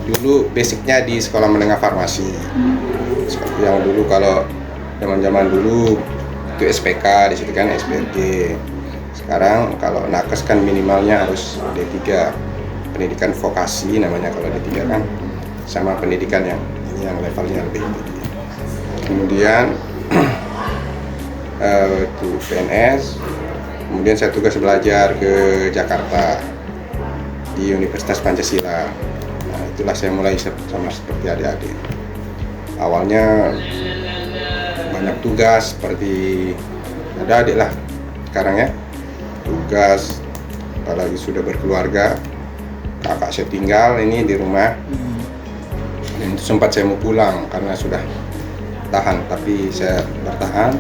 dulu basicnya di sekolah menengah farmasi. Yang dulu kalau zaman dulu itu SPK, di situ kan SPRG. Sekarang kalau nakes kan minimalnya harus D3, pendidikan vokasi namanya kalau D3 kan, sama pendidikan yang levelnya lebih tinggi. Kemudian itu PNS, kemudian saya tugas belajar ke Jakarta di Universitas Pancasila. Nah, itulah saya mulai sama seperti adik-adik. Awalnya banyak tugas seperti ada adik lah sekarang ya, tugas apalagi sudah berkeluarga, kakak saya tinggal ini di rumah, dan itu sempat saya mau pulang karena sudah tahan, tapi saya bertahan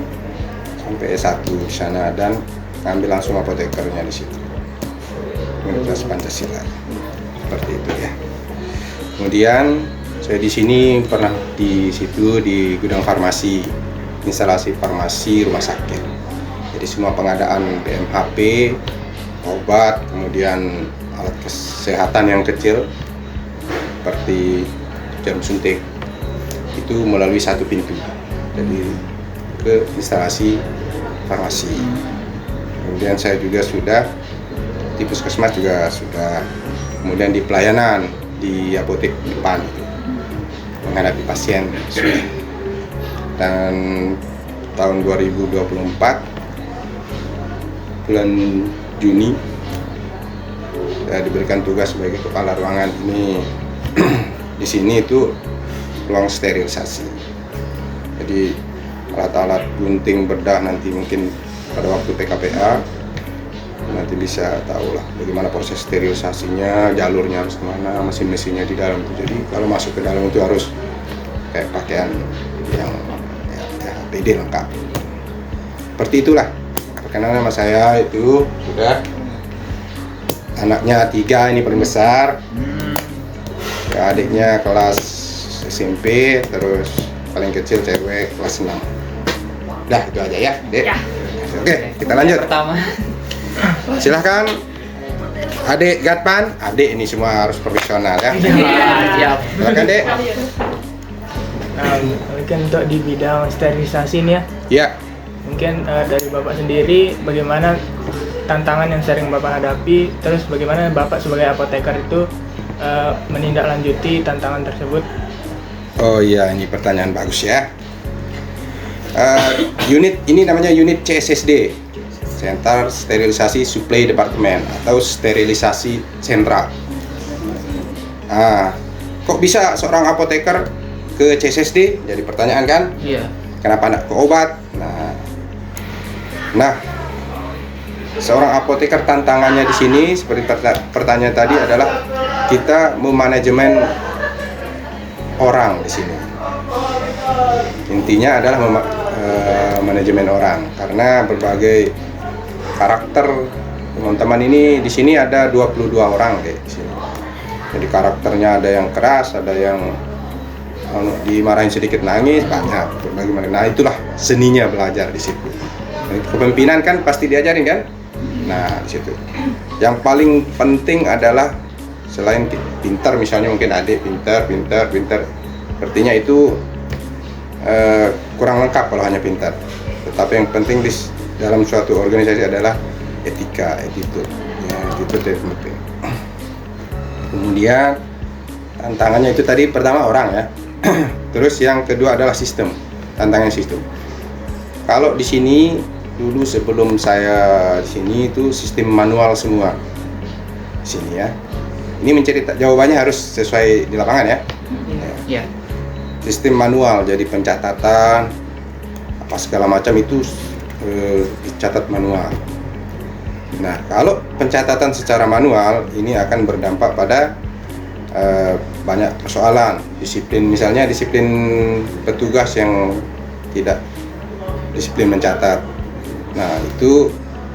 sampai S1 di sana dan ngambil langsung apotekernya di situ, Universitas Pancasila, seperti itu ya. Kemudian saya di sini pernah di situ di gudang farmasi, instalasi farmasi rumah sakit. Jadi semua pengadaan BMHP, obat, kemudian alat kesehatan yang kecil seperti jarum suntik itu melalui satu pintu. Jadi ke instalasi farmasi. Kemudian saya juga sudah di puskesmas juga sudah, kemudian di pelayanan di apotek depan itu, menghadapi pasien sudah. Dan tahun 2024 bulan Juni saya diberikan tugas sebagai kepala ruangan ini. Di sini itu ruang sterilisasi. Jadi alat-alat gunting, bedah nanti mungkin pada waktu PKPA nanti bisa tahu lah bagaimana proses sterilisasinya, jalurnya harus kemana, mesin-mesinnya di dalam itu. Jadi kalau masuk ke dalam itu harus kayak pakaian yang ya APD lengkap. Seperti itulah perkenalan sama saya. Itu sudah anaknya 3, ini paling besar, adiknya kelas SMP, terus paling kecil cewek kelas 6. Dah itu aja ya, Dek. Ya. Oke, kita lanjut. Pertama. Silahkan adik Gatpan, adik ini semua harus profesional ya. Siap. Silahkan Dek. Mungkin untuk di bidang sterilisasi ini ya. Ya. Mungkin dari Bapak sendiri bagaimana tantangan yang sering Bapak hadapi, terus bagaimana Bapak sebagai apoteker itu menindaklanjuti tantangan tersebut? Oh iya, ini pertanyaan bagus ya. Unit ini namanya unit CSSD, Center Sterilisasi Supply Department atau sterilisasi sentral. Kok bisa seorang apoteker ke CSSD? Jadi pertanyaan kan? Iya. Kenapa nak ke obat? Nah, seorang apoteker tantangannya di sini seperti pertanyaan tadi adalah kita memanajemen orang di sini. Intinya adalah manajemen orang karena berbagai karakter teman-teman ini di sini ada 22 orang kayak di sini. Jadi karakternya ada yang keras, ada yang dimarahin sedikit nangis, banyak berbagai macam. Nah, itulah seninya belajar di situ. Kepemimpinan kan pasti diajarin kan? Nah, di situ. Yang paling penting adalah selain pintar, misalnya mungkin adik pintar. Artinya itu kurang lengkap kalau hanya pintar. Tetapi yang penting di dalam suatu organisasi adalah etika, attitude. Ya, itu penting. Kemudian tantangannya itu tadi pertama orang ya. Terus yang kedua adalah sistem. Tantangan sistem. Kalau di sini dulu sebelum saya di sini itu sistem manual semua di sini ya. Ini mencari jawabannya harus sesuai di lapangan ya. Iya. Sistem manual, jadi pencatatan apa segala macam itu dicatat manual. Nah, kalau pencatatan secara manual ini akan berdampak pada banyak persoalan. Disiplin, misalnya disiplin petugas yang tidak disiplin mencatat. Nah, itu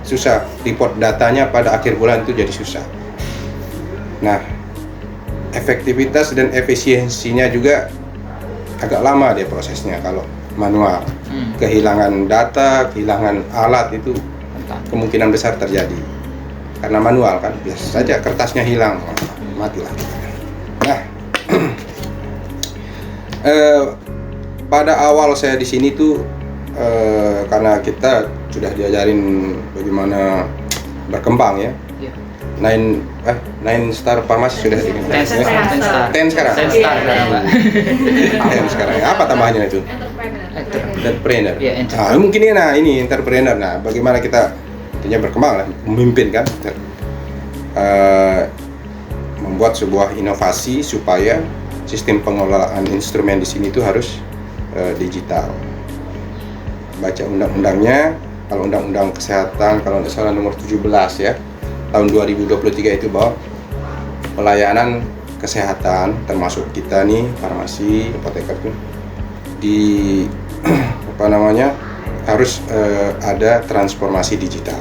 susah, report datanya pada akhir bulan itu jadi susah. Nah, efektivitas dan efisiensinya juga agak lama dia prosesnya kalau manual. Kehilangan data, kehilangan alat itu kemungkinan besar terjadi. Karena manual kan, biasa saja kertasnya hilang, matilah. Nah, Pada awal saya di sini tuh karena kita sudah diajarin bagaimana berkembang ya. Iya. Nine Star Farmasi sudah di 10 star. 10 sekarang. 10 star sekarang, Pak. 10 sekarang. Apa tambahannya itu? Entrepreneur. Iya, entrepreneur. Mungkin ini entrepreneur. Nah, bagaimana kita tentunya berkembang lah, memimpin kan. Membuat sebuah inovasi supaya sistem pengelolaan instrumen di sini itu harus digital. Baca undang-undangnya, kalau undang-undang kesehatan kalau tidak salah nomor 17 ya tahun 2023 itu bahwa pelayanan kesehatan termasuk kita nih farmasi, apoteker tuh di harus ada transformasi digital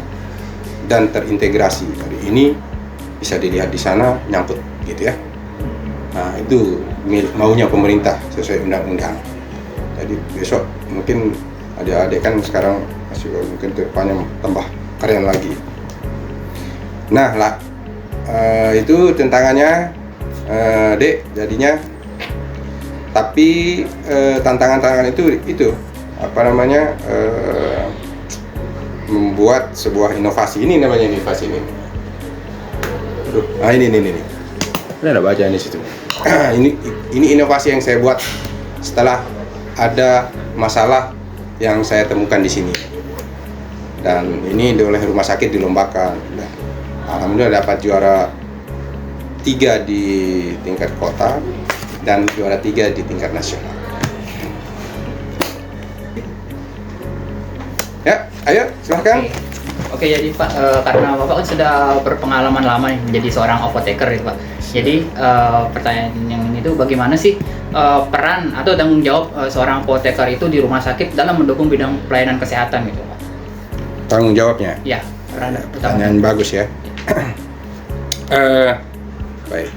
dan terintegrasi. Jadi ini bisa dilihat di sana nyangkut gitu ya. Nah itu maunya pemerintah sesuai undang-undang. Jadi besok mungkin adik-adik kan sekarang masih mungkin kedepannya tambah keren lagi. Nah lah itu tantangannya Dek jadinya. Tapi tantangan-tantangan itu membuat sebuah inovasi. Ini namanya inovasi ini. Aduh, ini. Udah ada baca di situ. ini inovasi yang saya buat setelah ada masalah yang saya temukan di sini. Dan ini oleh rumah sakit dilombakan. Alhamdulillah dapat juara 3 di tingkat kota dan juara 3 di tingkat nasional. Ya, ayo silahkan. Oke, jadi Pak, karena Bapak kan sudah berpengalaman lama nih menjadi seorang apoteker itu Pak. Jadi pertanyaan yang ini tuh bagaimana sih peran atau tanggung jawab seorang apoteker itu di rumah sakit dalam mendukung bidang pelayanan kesehatan gitu Pak? Tanggung jawabnya? Ya, peran pertanyaan bagus ya. Baik.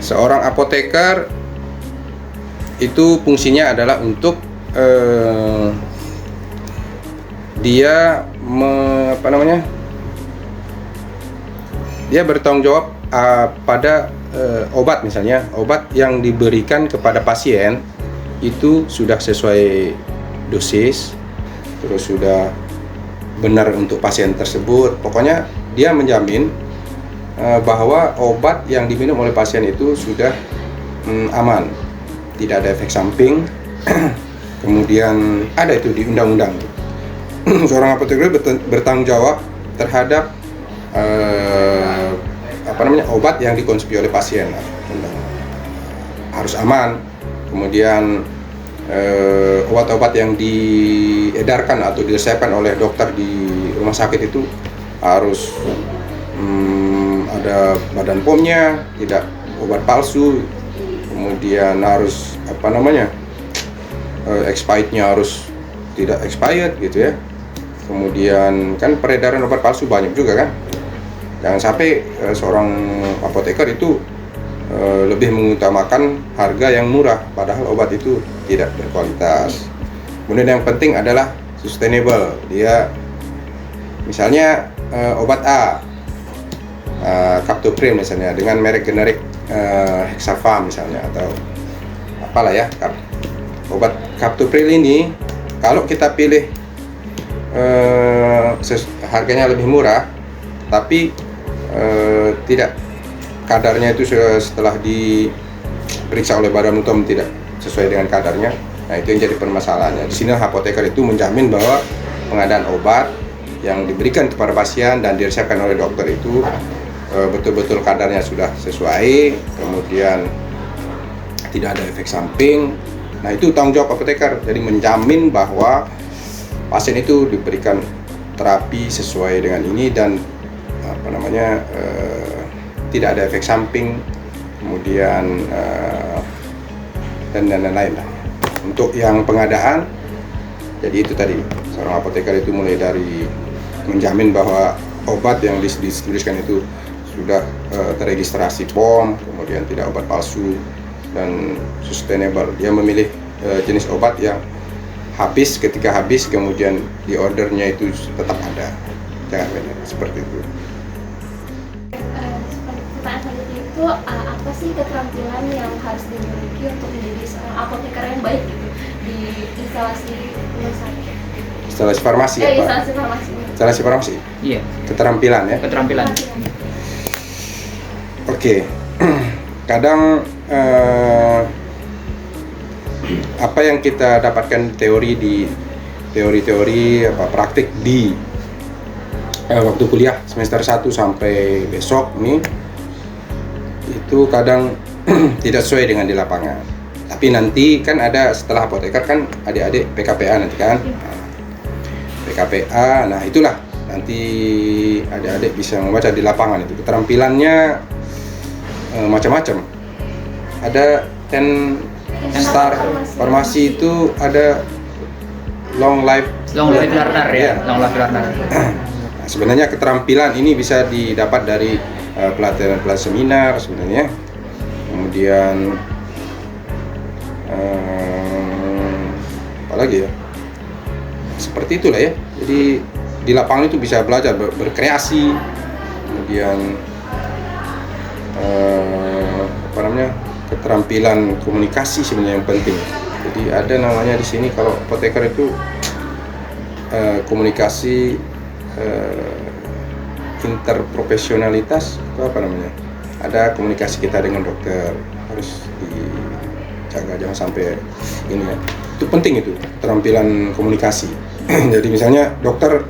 Seorang apoteker itu fungsinya adalah untuk dia dia bertanggung jawab pada obat, misalnya obat yang diberikan kepada pasien itu sudah sesuai dosis, terus sudah benar untuk pasien tersebut. Pokoknya dia menjamin bahwa obat yang diminum oleh pasien itu sudah aman, tidak ada efek samping. Kemudian ada itu di undang-undang. Seorang apoteker bertanggung jawab terhadap obat yang dikonsumsi oleh pasien, harus aman. Kemudian obat-obat yang diedarkan atau diresepkan oleh dokter di rumah sakit itu harus ada badan POM-nya, tidak obat palsu. Kemudian harus expirednya harus tidak expired gitu ya. Kemudian kan peredaran obat palsu banyak juga kan. Jangan sampai seorang apoteker itu lebih mengutamakan harga yang murah padahal obat itu tidak berkualitas. Kemudian yang penting adalah sustainable. Dia misalnya obat A, Captopril misalnya dengan merek generik Hexafarm misalnya atau apalah ya. Obat Captopril ini kalau kita pilih harganya lebih murah tapi tidak kadarnya itu setelah diperiksa oleh Badan POM tidak sesuai dengan kadarnya. Nah, itu yang jadi permasalahannya. Di sini apoteker itu menjamin bahwa pengadaan obat yang diberikan kepada pasien dan diresepkan oleh dokter itu betul-betul kadarnya sudah sesuai, kemudian tidak ada efek samping. Nah, itu tanggung jawab apoteker. Jadi menjamin bahwa pasien itu diberikan terapi sesuai dengan ini dan tidak ada efek samping, kemudian dan lain-lain lah. Untuk yang pengadaan, jadi itu tadi seorang apoteker itu mulai dari menjamin bahwa obat yang didistribusikan itu sudah terregistrasi POM, kemudian tidak obat palsu dan sustainable. Dia memilih jenis obat yang ketika habis kemudian di ordernya itu tetap ada, jangan beda seperti itu. Pertanyaan selanjutnya, itu apa sih keterampilan yang harus dimiliki untuk menjadi seorang apoteker yang baik gitu di instalasi rumah sakit? Instalasi farmasi apa? Instalasi farmasi. Instalasi farmasi. Iya, Keterampilan ya. keterampilan. Oke. Kadang apa yang kita dapatkan teori apa praktik di waktu kuliah semester 1 sampai besok nih itu kadang tidak sesuai dengan di lapangan. Tapi nanti kan ada setelah apoteker kan adik-adik PKPA nanti kan. PKPA, nah itulah nanti adik-adik bisa membaca di lapangan itu. Keterampilannya macam-macam. Ada 10 star farmasi itu ada long life learner ya, long life learner. Nah, sebenarnya keterampilan ini bisa didapat dari pelatihan seminar sebenarnya. Kemudian apa lagi ya? Seperti itulah ya. Jadi di lapangan itu bisa belajar berkreasi. Kemudian apa namanya? Keterampilan komunikasi sebenarnya yang penting. Jadi ada namanya di sini kalau apoteker itu komunikasi interprofesionalitas itu apa namanya? Ada komunikasi kita dengan dokter harus dijaga jangan sampai ini ya. Itu penting itu keterampilan komunikasi. Jadi misalnya dokter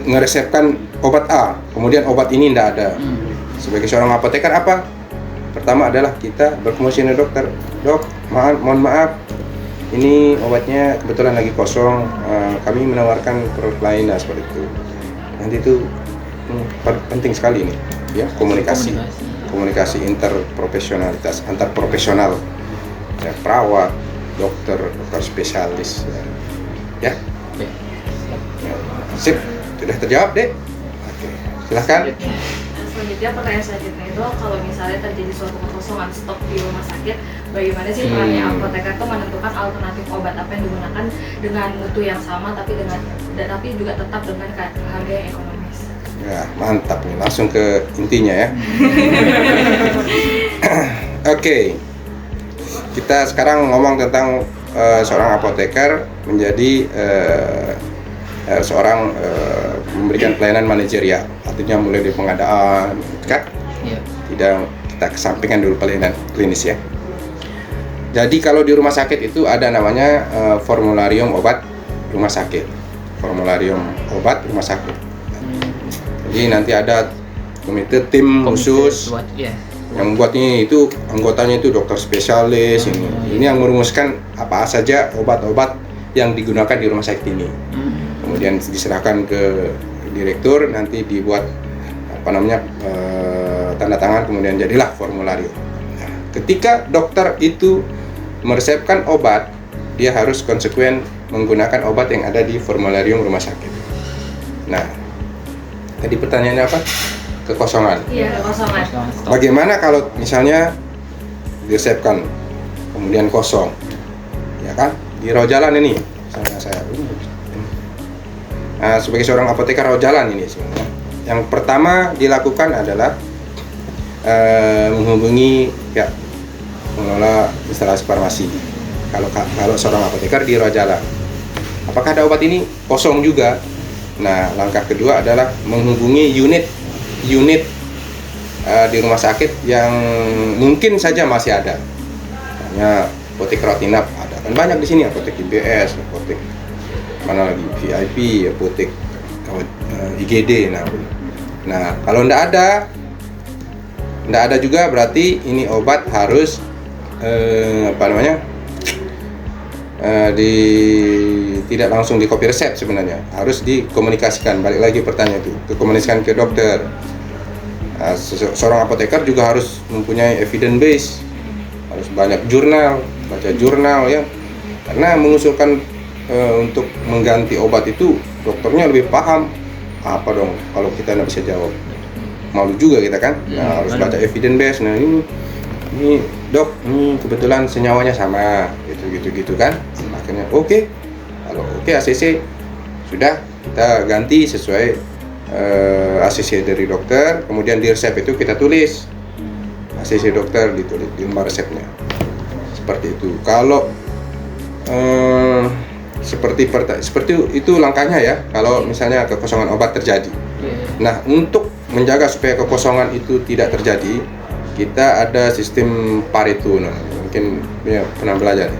ngeresepkan obat A, kemudian obat ini tidak ada. Sebagai seorang apoteker apa? Pertama adalah kita berkomunikasi dengan dokter. Dok, mohon maaf, ini obatnya kebetulan lagi kosong. Kami menawarkan produk lain dan seperti itu. Nanti itu penting sekali ini, ya komunikasi interprofesionalitas, antar profesional, ya, perawat, dokter spesialis, ya. Sip, sudah terjawab deh. Oke, silahkan. Selanjutnya pertanyaan selanjutnya itu kalau misalnya terjadi suatu kekosongan stok di rumah sakit, bagaimana sih perannya apoteker itu menentukan alternatif obat apa yang digunakan dengan mutu yang sama tapi juga tetap dengan harga yang ekonomis. Ya, mantap nih, langsung ke intinya ya. Oke. Kita sekarang ngomong tentang seorang apoteker menjadi seorang memberikan pelayanan manajerial, artinya mulai dari pengadaan, kan? Iya. Tidak kita kesampingkan dulu pelayanan klinis ya. Jadi kalau di rumah sakit itu ada namanya formularium obat rumah sakit, formularium obat rumah sakit. Jadi nanti ada tim khusus yang membuat ini itu anggotanya itu dokter spesialis ini yang merumuskan apa saja obat-obat yang digunakan di rumah sakit ini. Kemudian diserahkan ke direktur, nanti dibuat apa namanya tanda tangan, kemudian jadilah formularium. Nah, ketika dokter itu meresepkan obat, dia harus konsekuen menggunakan obat yang ada di formularium rumah sakit. Nah, tadi pertanyaannya apa? Kekosongan. Iya, kekosongan. Bagaimana kalau misalnya diresepkan kemudian kosong, ya kan? Di rawat jalan ini, misalnya saya. Nah, sebagai seorang apoteker rawat jalan ini sebenarnya, yang pertama dilakukan adalah menghubungi ya pengelola instalasi farmasi. Kalau seorang apoteker di rawat jalan, apakah ada obat ini kosong juga? Nah, langkah kedua adalah menghubungi unit di rumah sakit yang mungkin saja masih ada. Hanya apotek Rotinap ada, kan banyak di sini, apotek IBS, apotek mana lagi VIP, apotek IGD. Nah kalau tidak ada juga berarti ini obat harus tidak langsung di copy resep, sebenarnya harus dikomunikasikan. Balik lagi pertanyaan itu, dikomunikasikan ke dokter. Nah, seorang apoteker juga harus mempunyai evidence base, harus banyak baca jurnal ya, karena mengusulkan untuk mengganti obat itu dokternya lebih paham. Apa dong kalau kita tidak bisa jawab, malu juga kita kan. Nah, harus baca evidence base. Nah ini dok, ini kebetulan senyawanya sama gitu kan. Akhirnya kalau oke ACC sudah, kita ganti sesuai ACC dari dokter, kemudian di resep itu kita tulis ACC dokter, ditulis di lembar resepnya. Seperti itu. Kalau seperti itu langkahnya ya. Kalau misalnya kekosongan obat terjadi. Nah, untuk menjaga supaya kekosongan itu tidak terjadi, kita ada sistem Pareto. Nah, mungkin ya, pernah belajar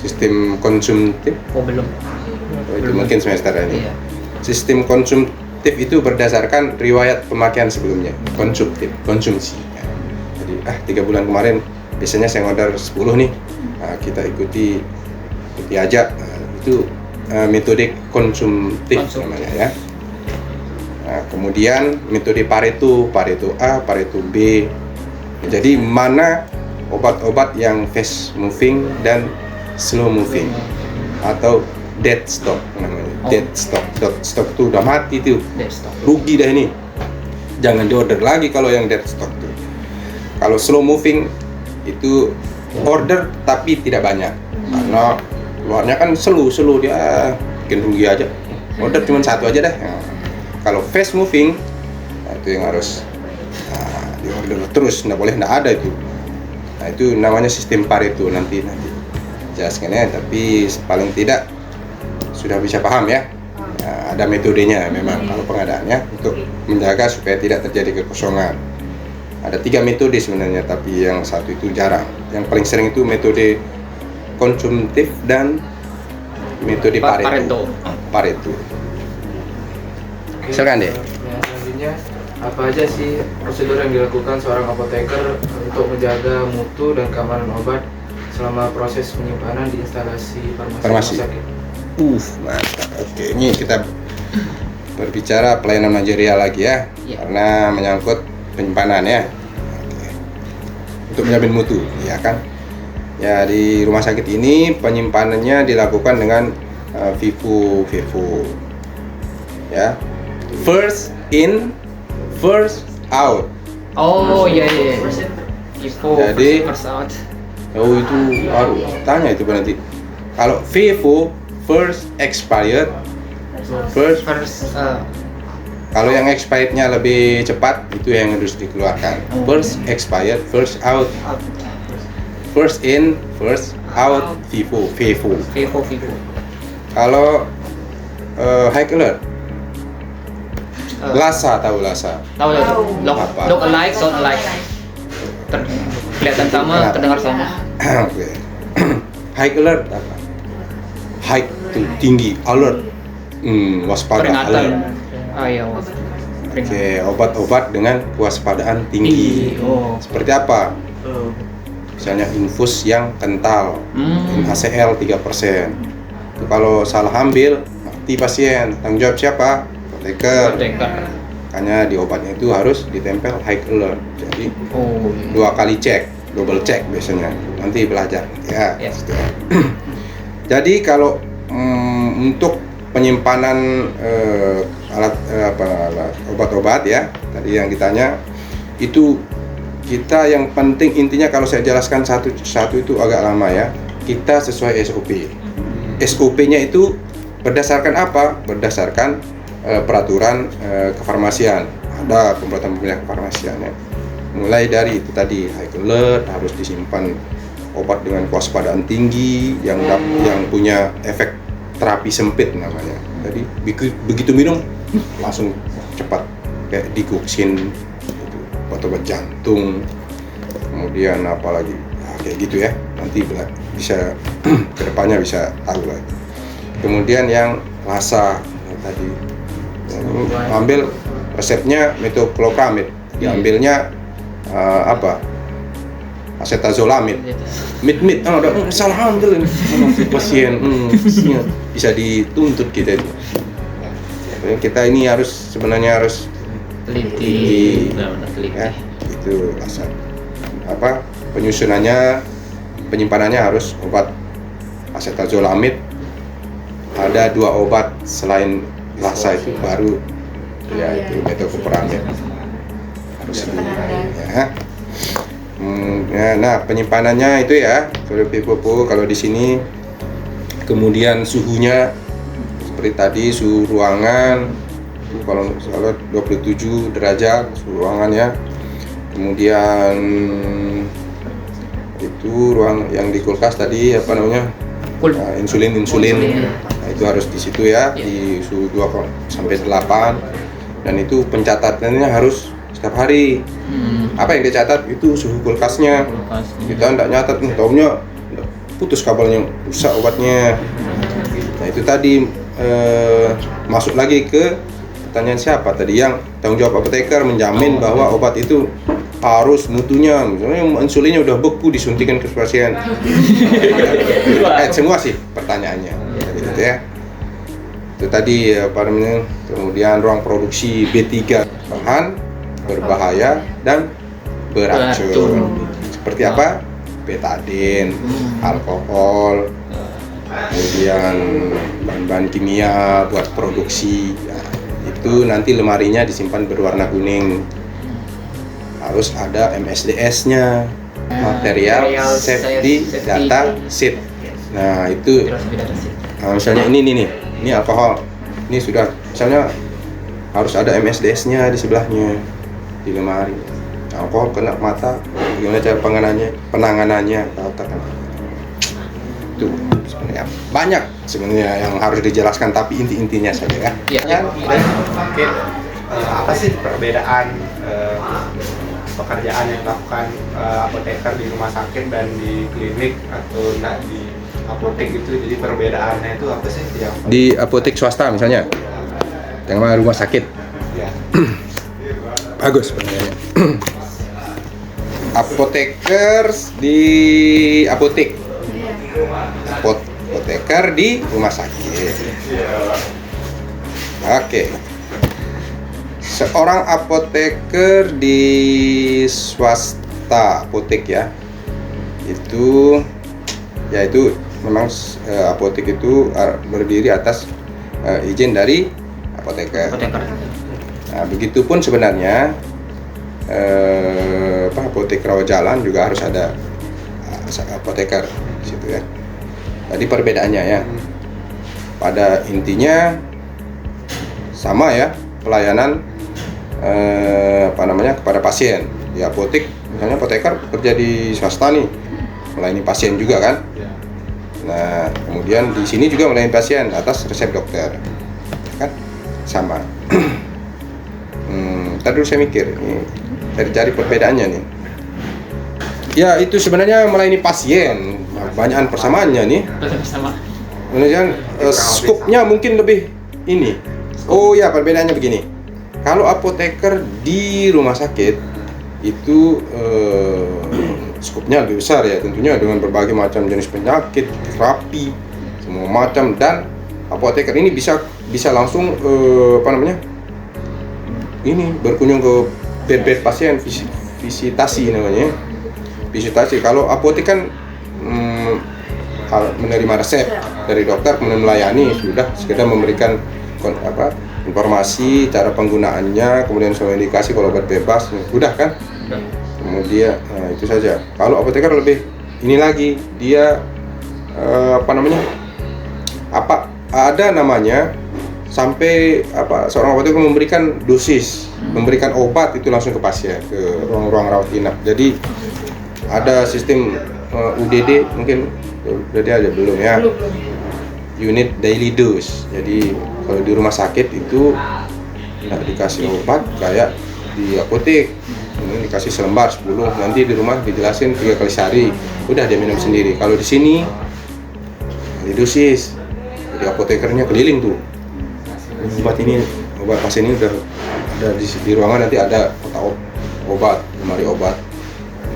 sistem konsumtif. Oh belum. Itu mungkin semester ini. Iya. Sistem konsumtif itu berdasarkan riwayat pemakaian sebelumnya. Konsumsi. Jadi 3 bulan kemarin biasanya saya order 10 nih. Nah, kita ikuti aja. Itu metode konsumtif namanya ya. Nah, kemudian metode Pareto A, Pareto B. Jadi mana obat-obat yang fast moving dan slow moving atau dead stock namanya. Dead stock itu udah mati tuh. Dead stock. Rugi dah ini. Jangan diorder lagi kalau yang dead stock tuh. Kalau slow moving itu order tapi tidak banyak. Karena keluarnya kan slow dia bikin rugi aja. Order cuma 1 aja dah. Nah, kalau fast moving itu yang harus diorder terus, nggak ada itu. Nah, itu namanya sistem Pareto nanti jelaskan ya, tapi paling tidak sudah bisa paham ya. Nah, ada metodenya memang kalau pengadaannya untuk menjaga supaya tidak terjadi kekosongan. Ada 3 metode sebenarnya, tapi yang satu itu jarang. Yang paling sering itu metode konsumtif dan metode Pareto. Silakan deh. Selanjutnya, apa aja sih prosedur yang dilakukan seorang apoteker untuk menjaga mutu dan keamanan obat selama proses penyimpanan di instalasi farmasi. Mantap. Oke, ini kita berbicara pelayanan manajerial lagi ya, karena menyangkut penyimpanan ya. Oke. Untuk menjamin mutu, ya kan? Ya, di rumah sakit ini penyimpanannya dilakukan dengan FIFO. Ya. First in, first out. Oh iya. Info Jadi, first out. Oh itu baru tanya itu nanti. Kalau FIFO first expired, first. Kalau yang expirednya lebih cepat itu yang harus dikeluarkan. First expired, first out. First in, first out. FIFO. Kalau high alert, Lasa. Tahu. Apa? Look alike, sound alike. Kelihatan sama, Kenapa? terdengar sama. Oke. High alert apa? High itu tinggi, alert. Waspada, alert. Peringatan. Iya. Oke, obat-obat dengan kewaspadaan tinggi. Oh. Seperti apa? Misalnya infus yang kental, HCl 3%. Itu kalau salah ambil, mati pasien. Tanggung jawab siapa? Apoteker. Makanya di obatnya itu harus ditempel high alert. Jadi 2 kali cek, double check biasanya. Nanti belajar ya. Yes. Gitu. Jadi kalau untuk penyimpanan alat obat-obat ya, tadi yang ditanya itu kita yang penting intinya kalau saya jelaskan satu itu agak lama ya. Kita sesuai SOP. SOP-nya itu berdasarkan apa? Berdasarkan peraturan kefarmasian. Ada pembuatan kefarmasian ya. Mulai dari itu tadi high alert, harus disimpan obat dengan kewaspadaan tinggi yang punya efek terapi sempit namanya. Jadi begitu minum langsung cepat kayak dikuksin gitu. Obat-obat jantung. Kemudian apa lagi? Nah, kayak gitu ya. Nanti bisa kedepannya bisa tahu lagi. Kemudian yang Lasa tadi ambil resepnya metoclopramid, diambilnya acetazolamid, mit salah ambil ini pasien bisa dituntut kita itu. Kita ini sebenarnya harus Teliti. ya, itu asal penyimpanannya harus obat acetazolamid, ada 2 obat selain Lasa itu baru ya itu metoclopramid harus ya. Nah penyimpanannya itu ya kalau di sini, kemudian suhunya seperti tadi, suhu ruangan itu kalau 27 derajat ruangannya. Kemudian itu ruang yang di kulkas tadi apa namanya, insulin. Nah, itu harus di situ ya, di suhu 2 sampai 8, dan itu pencatatannya harus setiap hari. Apa yang dicatat itu suhu kulkasnya. Kita tidak nyatat, taunya putus kabelnya, rusak obatnya. Nah itu tadi masuk lagi ke pertanyaan siapa tadi, yang tanggung jawab apoteker menjamin bahwa obat itu harus mutunya, misalnya insulinnya udah beku disuntikan ke pasien. Semua sih pertanyaannya gitu ya. Itu tadi apa namanya, kemudian ruang produksi B3 bahan berbahaya dan beracun. Seperti apa? Betadin, alkohol, kemudian bahan-bahan kimia buat produksi. Nah, itu nanti lemarinya disimpan berwarna kuning. Harus ada MSDS-nya, material safety data sheet. Nah itu, misalnya ini alkohol, ini sudah, misalnya harus ada MSDS-nya di sebelahnya di lemari. Alkohol kena mata, gimana cara penanganannya, itu sebenarnya banyak sebenarnya yang harus dijelaskan, tapi intinya saja ya. Oke, apa sih perbedaan pekerjaan yang dilakukan apoteker di rumah sakit dan di klinik atau di apotek itu? Jadi perbedaannya itu apa sih yang di apotek swasta misalnya dengan rumah sakit? ya. Bagus sebenarnya. Apoteker di apotek, apoteker di rumah sakit. Oke. Seorang apoteker di swasta apotek ya, itu memang apotek itu berdiri atas izin dari apoteker. Nah, begitupun sebenarnya apotek rawat jalan juga harus ada apoteker di situ ya. Tadi perbedaannya ya. Pada intinya sama ya, pelayanan kepada pasien. Di apotek misalnya apoteker bekerja di swasta nih, melayani pasien juga kan. Nah kemudian di sini juga melayani pasien atas resep dokter, kan sama. Tadi dulu saya mikir cari perbedaannya nih. Ya itu sebenarnya melayani pasien, banyakan persamaannya nih. Kemudian skupnya mungkin lebih ini. Oh ya, perbedaannya begini. Kalau apoteker di rumah sakit itu skupnya lebih besar ya, tentunya dengan berbagai macam jenis penyakit, terapi, semua macam, dan apoteker ini bisa langsung ini berkunjung ke bed pasien, visitasi namanya. Visitasi. Kalau apotek kan menerima resep dari dokter, kemudian melayani, sudah sekedar memberikan informasi cara penggunaannya, kemudian soal indikasi kalau obat bebas, udah kan. Kemudian itu saja. Kalau apoteker lebih ini lagi, dia ada namanya sampai seorang apoteker memberikan dosis, memberikan obat itu langsung ke pasien, ke ruang rawat inap. Jadi ada sistem UDD, mungkin berarti ada belum ya? Unit daily dose. Jadi kalau di rumah sakit itu dikasih obat kayak di apotek, ini dikasih selembar 10, nanti di rumah dijelasin 3 kali sehari, udah dia minum sendiri. Kalau di sini di dosis, jadi apotekernya keliling tuh, obat pasien ini udah ada di ruangan, nanti ada kotak obat, lemari obat,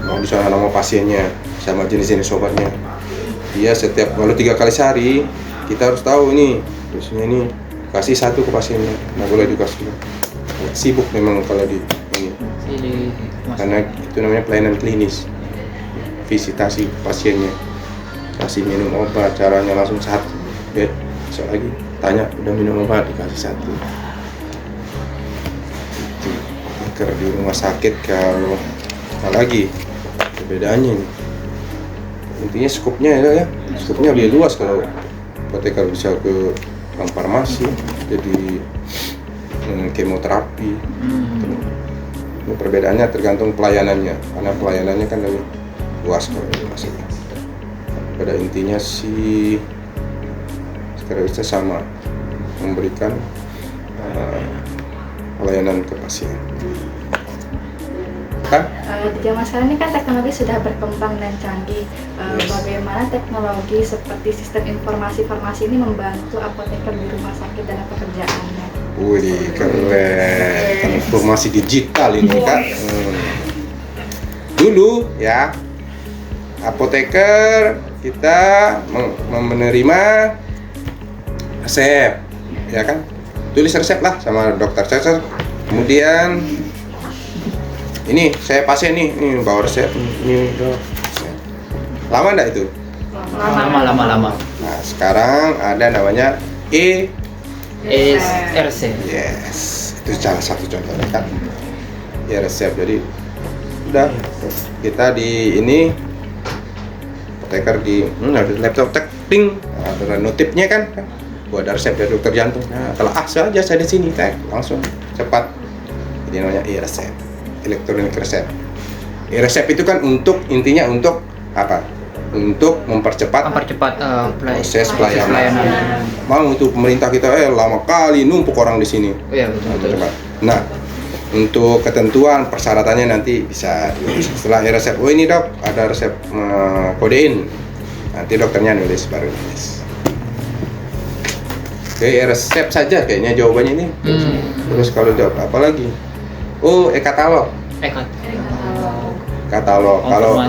mau di sana nama pasiennya sama jenis-jenis obatnya. Dia setiap kalau 3 kali sehari kita harus tahu ini dosisnya, ini kasih 1 ke pasiennya, nggak boleh dikasih. Sibuk memang kalau di ini, karena itu namanya pelayanan klinis, visitasi pasiennya, kasih minum obat, caranya langsung saat bed, besok lagi tanya udah minum obat, dikasih 1. Itu di rumah sakit. Kalau lagi perbedaannya nih, intinya skupnya ya, skupnya lebih luas. Kalau apoteker bisa ke bank farmasi, jadi kemoterapi. Ini perbedaannya tergantung pelayanannya, karena pelayanannya kan lebih luas kalau ini maksudnya. Pada intinya sih sekarang bisa sama, memberikan pelayanan ke pasien. Kan? Di zaman sekarang ini kan teknologi sudah berkembang dan canggih. Bagaimana teknologi seperti sistem informasi farmasi ini membantu apoteker di rumah sakit dalam pekerjaannya? Wih, keren. Informasi digital ini kan. Dulu ya, apoteker kita menerima resep, ya kan? Tulis resep lah sama dokter saya. Kemudian ini saya pasien nih, bawa resep ini dok. Lama enggak itu? Lama. Nah, sekarang ada namanya RC. Yes, itu salah satu contohnya kan. Resep. Jadi udah kita di ini apoteker di ada laptop tek ting, ada notifnya kan. Gua ada resep dari dokter jantung. Nah, kalau saja saya di sini tek langsung cepat. Jadi namanya resep. Elektronik resep. Resep itu kan intinya untuk apa? Untuk mempercepat proses pelayanan. Mau itu pemerintah kita lama kali numpuk orang di sini. Iya betul. Nah, untuk ketentuan persyaratannya nanti bisa setelah resep. Oh ini dok, ada resep kodein. Nanti dokternya nulis baru nulis. Oke, resep saja kayaknya jawabannya ini. Terus kalau jawab apa lagi? Oh, katalog. Katalog. Kalau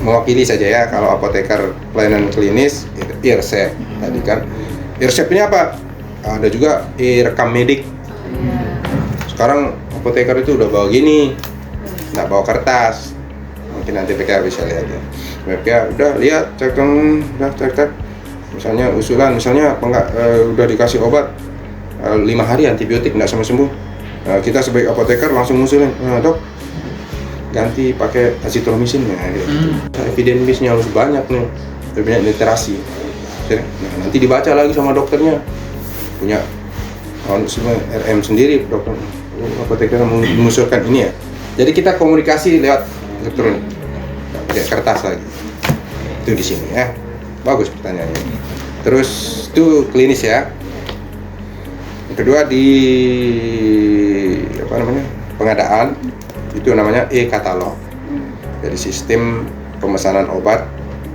mewakili saja ya, kalau apoteker pelayanan klinis itu resep. Tadi kan resep ini apa? Ada juga rekam medik. Sekarang apoteker itu udah bawa gini, nggak bawa kertas. Mungkin nanti PK bisa lihat ya. PK udah lihat, cek. Misalnya usulan, misalnya udah dikasih obat 5 hari antibiotik nggak sembuh. Kita sebagai apoteker langsung ngusulin, dok ganti pakai azitromisin ya. Evidence-nya harus banyak nih, banyak literasi. Nah, nanti dibaca lagi sama dokternya, punya RM sendiri dokter. Apoteker mengusulkan ini ya. Jadi kita komunikasi lewat elektronik, pakai kertas lagi. Itu di sini ya. Bagus pertanyaannya. Terus itu klinis ya. Yang kedua di pengadaan itu namanya e-katalog. Jadi sistem pemesanan obat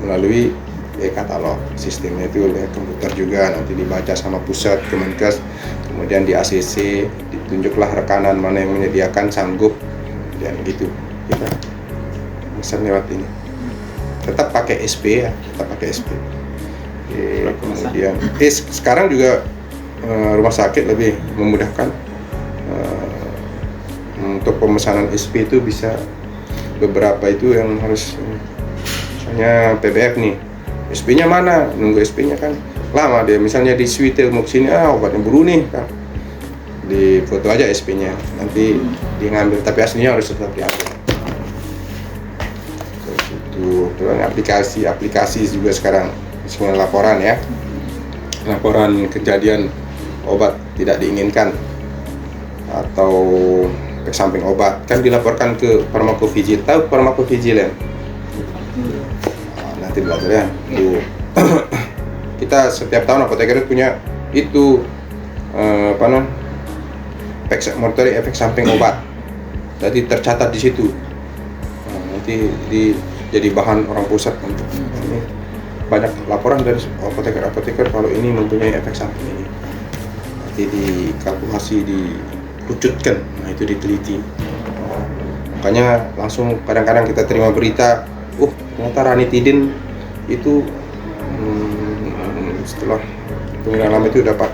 melalui e-katalog. Sistemnya itu oleh komputer juga, nanti dibaca sama pusat Kemenkes, kemudian di ACC ditunjuklah rekanan mana yang menyediakan sanggup dan gitu. Kita pesan lewat ini. Tetap pakai SP ya, tetap pakai SP. Kemudian sekarang juga rumah sakit lebih memudahkan untuk pemesanan SP itu bisa beberapa itu yang harus misalnya PBF nih, SP-nya mana, nunggu SP-nya kan lama dia, misalnya di Switel mau kesini obatnya buru nih kan, di foto aja SP-nya nanti dia ngambil, tapi aslinya harus tetap diambil. Terus itu aplikasi juga sekarang semua laporan ya, laporan kejadian obat tidak diinginkan atau efek samping obat kan dilaporkan ke farmakovigil. Tahu farmakovigilan? Nanti belajar ya. Itu kita setiap tahun apoteker punya itu efek samping obat. Jadi tercatat di situ. Nanti jadi bahan orang pusat untuk ini. Banyak laporan dari apoteker kalau ini mempunyai efek samping ini. Nanti dikalkulasi, dikerucutkan, nah itu diteliti. Makanya langsung kadang-kadang kita terima berita, ternyata ranitidin itu setelah penggunaan lama itu dapat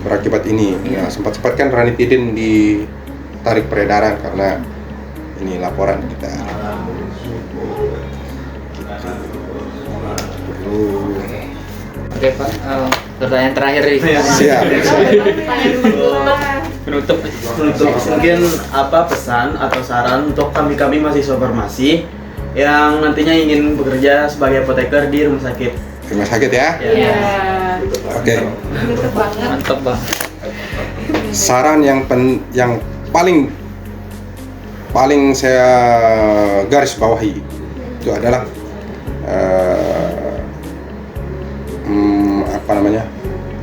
berakibat ini. Nah, sempat-sempat kan ranitidin ditarik peredaran karena ini laporan kita. Oke Pak, pertanyaan terakhir nih. Siap. Penutup. Mungkin apa pesan atau saran untuk kami mahasiswa farmasi yang nantinya ingin bekerja sebagai apoteker di rumah sakit? Rumah sakit ya? Iya. Oke. Mantap banget. Mantap Bang. saran yang paling saya garis bawahi itu adalah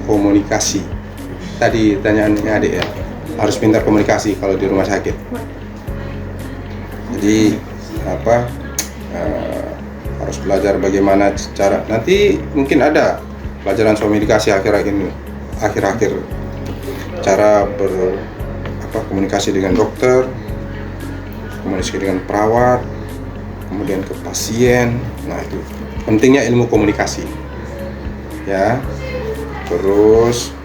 komunikasi. Tadi tanyaannya adik ya, harus pintar komunikasi kalau di rumah sakit. Jadi harus belajar bagaimana cara, nanti mungkin ada pelajaran komunikasi akhir-akhir cara komunikasi dengan dokter, komunikasi dengan perawat, kemudian ke pasien. Nah, itu pentingnya ilmu komunikasi ya. Terus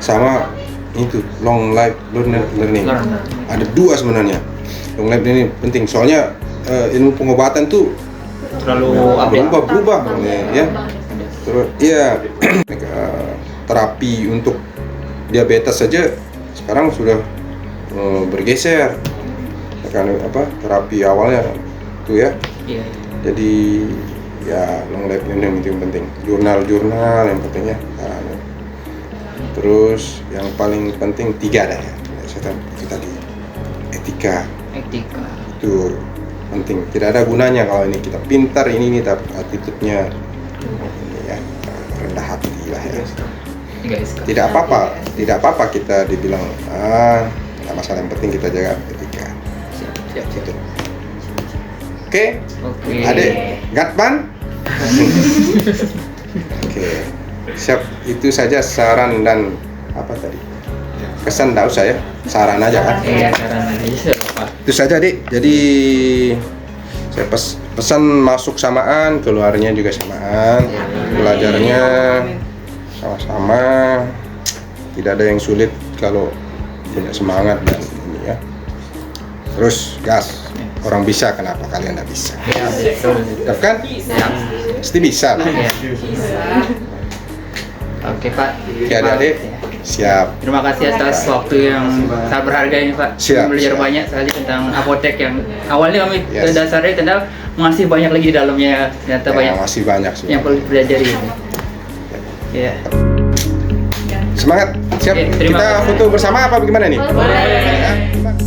sama itu long life learning. Ada dua sebenarnya. Long life ini penting soalnya ilmu pengobatan tuh terlalu berubah ya. Terus ya terapi untuk diabetes saja sekarang sudah bergeser karena terapi awalnya itu ya. Iya. Jadi ya long life learning itu yang penting, jurnal yang pentingnya. Terus yang paling penting 3 dah ya, itu tadi etika itu penting. Tidak ada gunanya kalau ini kita pintar ini tapi attitude-nya ini ya rendah hati lah ya. Tidak apa-apa kita dibilang nggak masalah, yang penting kita jaga etika. Siap. Oke. Adik Gatpan. Oke. Siap, itu saja saran dan kesan, enggak usah ya, saran aja kan. Iya, saran aja Pak. Itu saja Dik. Jadi saya pesan masuk samaan, keluarnya juga samaan, belajarnya sama-sama, tidak ada yang sulit kalau punya semangat dan ini ya. Terus gas, orang bisa kenapa kalian nggak bisa? Ya, betul. Kan? Pasti bisa lah. Ya. Oke Pak. Oke adik-adik, siap. Terima kasih atas waktu yang sangat berharga ini Pak. Siap, Belajar siap. banyak sekali tentang apotek yang awalnya kami Yes. dasarnya tentang, masih banyak lagi di dalamnya, ternyata Ya, banyak masih banyak sih. yang perlu dipelajari. Ya. Semangat, siap. Oke, terima Kita kasih. foto bersama apa bagaimana nih? Boleh. Ya.